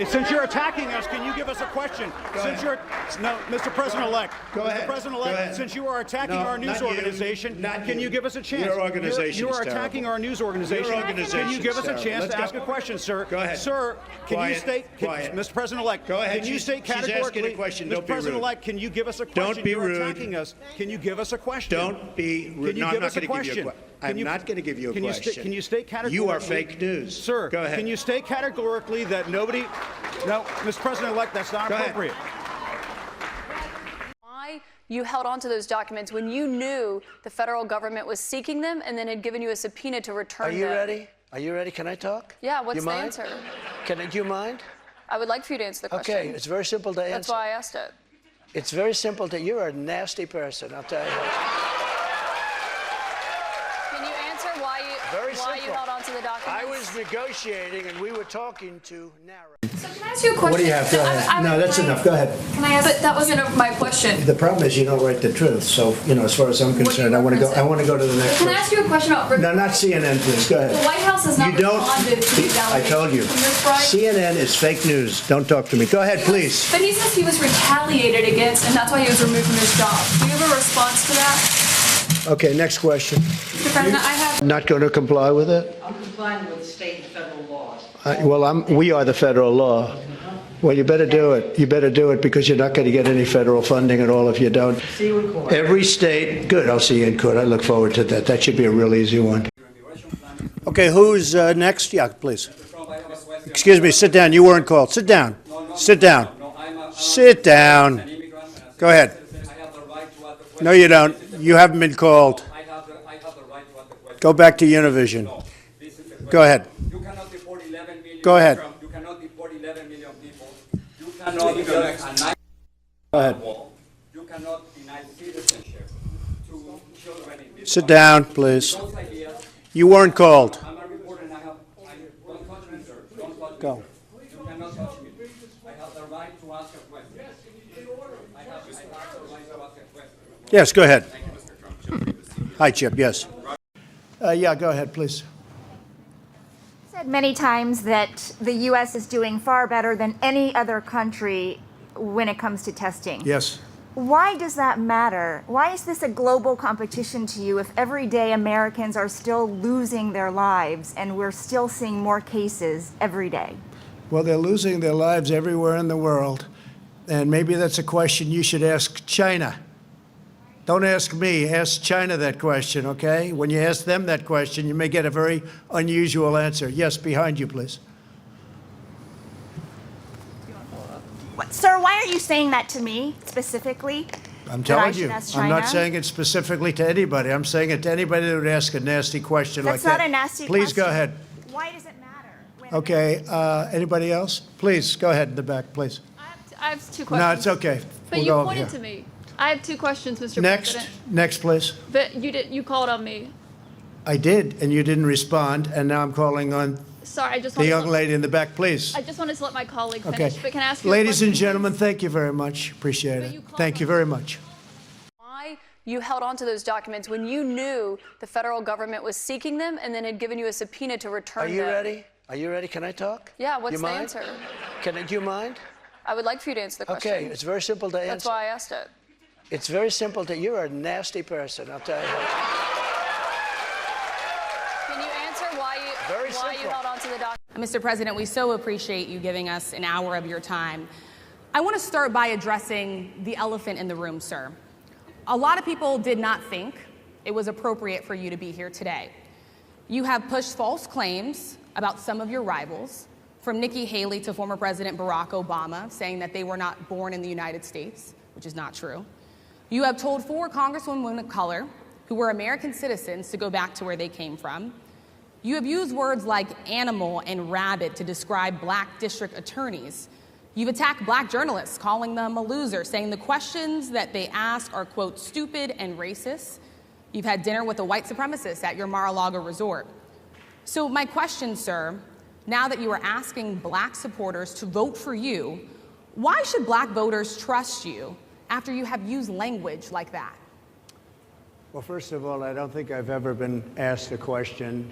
Since you're attacking us, can you give us a question? Mr. President-elect. Go ahead. Mr. President-elect, since you are attacking our news organization, can you give us a chance? Your organization You are is attacking terrible. our news organization. Your organization Can you give is us a terrible. chance Let's to go. ask a question, sir? Go ahead. Sir, can you state, Mr. President-elect, Go ahead. can you state She's asking categorically, a question. Mr. Don't be rude. President-elect, can you give us a question? Don't be You're rude. attacking us. Can you give us a question? Don't be rude. Can you No, give I'm not us a going to give you a question? question. I'm not going to give you a question. Can you state categorically? You are fake news. Sir, go ahead. Can you state categorically that nobody... No, Mr. President-elect, that's not appropriate. Why you held on to those documents when you knew the federal government was seeking them and then had given you a subpoena to return them? Are you ready? Are you ready? Can I talk? Yeah, what's you the mind? answer? Do you mind? I would like for you to answer the question. Okay, it's very simple to answer. That's why I asked it. It's very simple to... You're a nasty person, I'll tell you. Can you answer why you held on to the documents? I was negotiating and we were talking to narrow. So can I ask you a question? What do you have? Go ahead. No, that's enough. Go ahead. Can I ask? But that wasn't my question. The problem is you don't write the truth. So, as far as I'm concerned, I want to go to the next Can I one. ask you a question about... No, not CNN, please. Go ahead. The White House has not You don't. responded to these I told you. CNN is fake news. Don't talk to me. Go ahead, please. But he says he was retaliated against, and that's why he was removed from his job. Do you have a response to that? Okay, next question. Mr. President, I have... Not going to comply with it? I'm complying with state and federal laws. We are the federal law. Well, you better do it. You better do it because you're not going to get any federal funding at all if you don't. See you in court. Every state, good, I'll see you in court. I look forward to that. That should be a real easy one. Okay, who's next? Yeah, please. Excuse me, sit down. You weren't called. Sit down. Sit down. Sit down. Go ahead. No, you don't. You haven't been called. Go back to Univision. Go ahead. Go ahead. You cannot deport 11 million people. You cannot give Go ahead. You cannot deny citizenship to children in this Sit down, please. Those ideas, You weren't called. I'm a reporter and don't touch me, sir. Don't touch Go. me. You cannot touch me. I have the right to ask a question. I have the right to ask a question. Yes, go ahead. Hi, Chip, yes. Yeah, go ahead, please. Said many times that the U.S. is doing far better than any other country when it comes to testing. Yes. Why does that matter? Why is this a global competition to you if every day Americans are still losing their lives and we're still seeing more cases every day? Well, they're losing their lives everywhere in the world, and maybe that's a question you should ask China. Don't ask me, ask China that question, okay? When you ask them that question, you may get a very unusual answer. Yes, behind you, please. Sir, why are you saying that to me specifically? I'm That I telling should you. ask I'm not China? saying it specifically to anybody. I'm saying it to anybody that would ask a nasty question like That's that. not a nasty Please question. go ahead. Why does it matter? when Okay, anybody else? Please, go ahead in the back, please. I have two questions. No, it's okay. But We'll you go over pointed here. to me. I have two questions, Mr. Next, President. please. But you called on me. I did, and you didn't respond, and now I'm calling on Sorry, I just the wanted young to, lady in the back, please. I just wanted to let my colleague Okay. finish. But can I ask you a Ladies and question, gentlemen, thank you very much. Appreciate But you it. called Thank you on- very much. Why you held on to those documents when you knew the federal government was seeking them and then had given you a subpoena to return Are them? you ready? Are you ready? Can I talk? Yeah, what's you the mind? answer? Do you mind? I would like for you to answer the question. Okay, it's very simple to answer. That's why I asked it. It's very simple to... You're a nasty person, I'll tell you. Can you answer why you simple. held on to the documents? Mr. President, we so appreciate you giving us an hour of your time. I want to start by addressing the elephant in the room, sir. A lot of people did not think it was appropriate for you to be here today. You have pushed false claims about some of your rivals, from Nikki Haley to former President Barack Obama, saying that they were not born in the United States, which is not true. You have told 4 congresswomen of color who were American citizens to go back to where they came from. You have used words like animal and rabid to describe black district attorneys. You've attacked black journalists, calling them a loser, saying the questions that they ask are, quote, stupid and racist. You've had dinner with a white supremacist at your Mar-a-Lago resort. So my question, sir, now that you are asking black supporters to vote for you, why should black voters trust you after you have used language like that? Well, first of all, I don't think I've ever been asked a question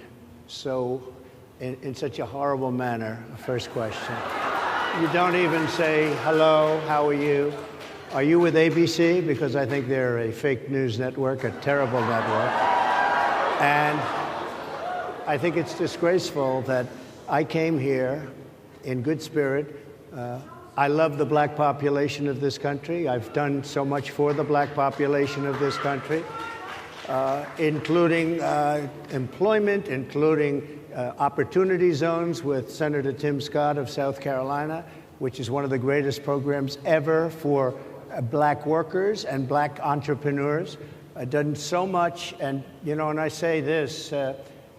in such a horrible manner, a first question. You don't even say hello, how are you? Are you with ABC? Because I think they're a fake news network, a terrible network. And I think it's disgraceful that I came here in good spirit. I love the black population of this country. I've done so much for the black population of this country, including employment, including opportunity zones with Senator Tim Scott of South Carolina, which is one of the greatest programs ever for black workers and black entrepreneurs. I've done so much, and and I say this,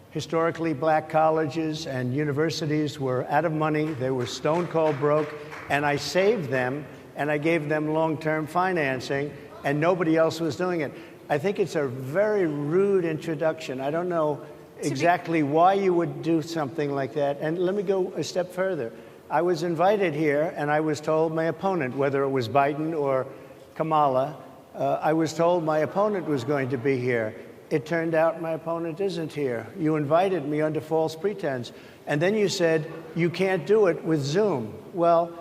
historically black colleges and universities were out of money, they were stone cold broke, and I saved them, and I gave them long-term financing, and nobody else was doing it. I think it's a very rude introduction. I don't know exactly why you would do something like that, and let me go a step further. I was invited here, and I was told my opponent, whether it was Biden or Kamala, I was told my opponent was going to be here. It turned out my opponent isn't here. You invited me under false pretense, and then you said you can't do it with Zoom. Well,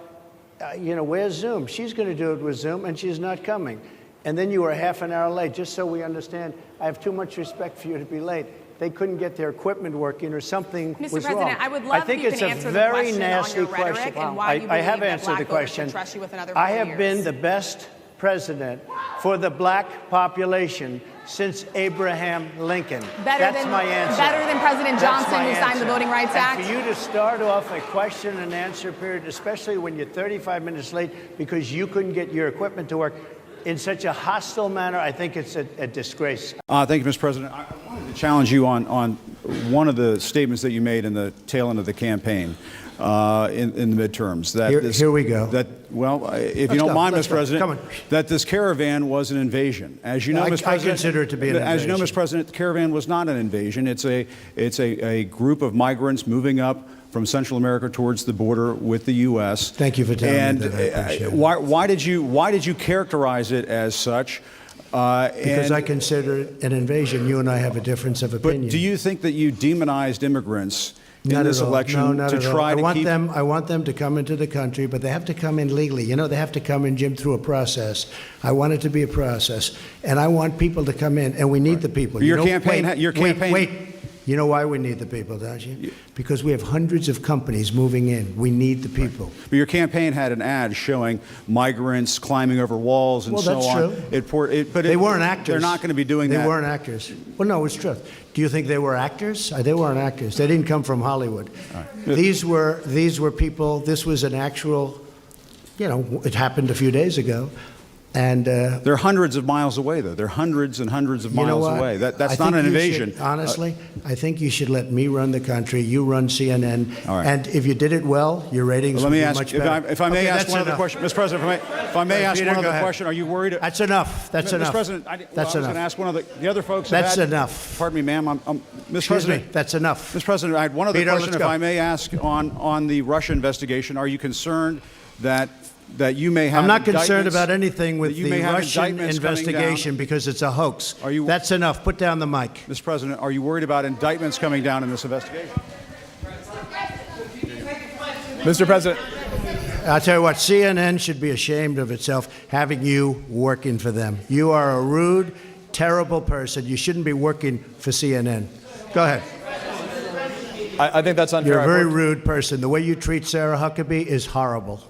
where's Zoom? She's going to do it with Zoom, and she's not coming. And then you were half an hour late, just so we understand. I have too much respect for you to be late. They couldn't get their equipment working or something was wrong. Mr. President, I would love if you can answer the question on your rhetoric and why you believe that black voters should trust you with another 4 I years. have been the best president for the black population since Abraham Lincoln. That's my answer. Better than President Johnson, who signed the Voting Rights Act? And for you to start off a question and answer period, especially when you're 35 minutes late because you couldn't get your equipment to work, in such a hostile manner, I think it's a disgrace. Thank you, Mr. President. I wanted to challenge you on one of the statements that you made in the tail end of the campaign in the midterms. Here we go. If you don't mind, Mr. President, that this caravan was an invasion. As you know, Mr. President, I consider it to be an invasion. As you know, Mr. President, the caravan was not an invasion. It's a group of migrants moving up from Central America towards the border with the U.S. Thank you for telling me that. I appreciate it. Why did you characterize it as such? Because I consider it an invasion. You and I have a difference of opinion. But do you think that you demonized immigrants in this election to try to keep? I want them to come into the country, but they have to come in legally. They have to come in, Jim, through a process. I want it to be a process, and I want people to come in, and we need the people. Your campaign. Wait. You know why we need the people, don't you? Because we have hundreds of companies moving in. We need the people. But your campaign had an ad showing migrants climbing over walls and so on. Well, that's true. But they weren't actors. They're not going to be doing that. They weren't actors. Well, no, it's true. Do you think they were actors? They weren't actors. They didn't come from Hollywood. Right. These were people. This was an actual, it happened a few days ago. And they're hundreds of miles away, though. They're hundreds and hundreds of miles away. That's not an invasion. Honestly, I think you should let me run the country. You run CNN. All right. And if you did it well, your ratings would be much better. If I may ask one other question, Mr. President, if I may ask one other question, are you worried? That's enough. That's enough. Mr. President, I was going to ask one of the other folks. That's enough. Pardon me, ma'am. Mr. President, that's enough. Mr. President, I had one other question, if I may ask, on the Russia investigation. Are you concerned that you may have? I'm not concerned about anything with the Russian investigation investigation because it's a hoax. That's enough. Put down the mic. Mr. President, are you worried about indictments coming down in this investigation? Mr. President. I'll tell you what, CNN should be ashamed of itself having you working for them. You are a rude, terrible person. You shouldn't be working for CNN. Go ahead. I think that's unfair. You're a very rude person. The way you treat Sarah Huckabee is horrible.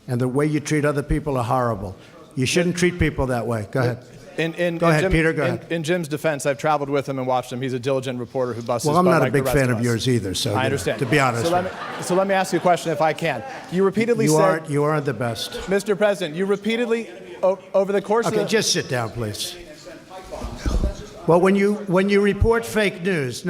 And the way you treat other people are horrible. You shouldn't treat people that way. Go ahead. Go ahead, Peter. Go ahead. In Jim's defense, I've traveled with him and watched him. He's a diligent reporter who busts his butt. Well, I'm not like a big the rest fan of of yours either. So I understand. To be honest. So let me ask you a question, if I can. You repeatedly said you aren't the best, Mr. President. You repeatedly over the course of the. Just sit down, please. Well, when you report fake news,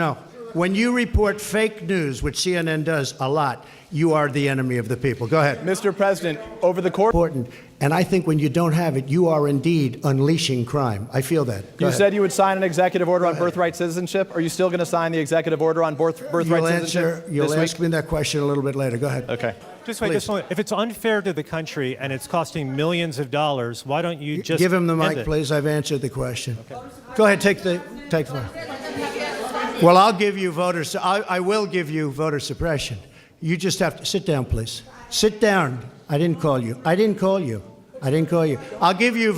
when you report fake news, which CNN does a lot, you are the enemy of the people. Go ahead. Mr. President, over the course. Important. And I think when you don't have it, you are indeed unleashing crime. I feel that. You said you would sign an executive order on birthright citizenship. Are you still going to sign the executive order on birthright citizenship? You'll ask me that question a little bit later. Go ahead. Okay. Just wait. If it's unfair to the country and it's costing millions of dollars, why don't you just give him the mic, please? I've answered the question. Okay. Go ahead. Take the mic. Well, I'll give you I will give you voter suppression. You just have to sit down, please. Sit down. I didn't call you. I didn't call you. I didn't call you. I'll give you.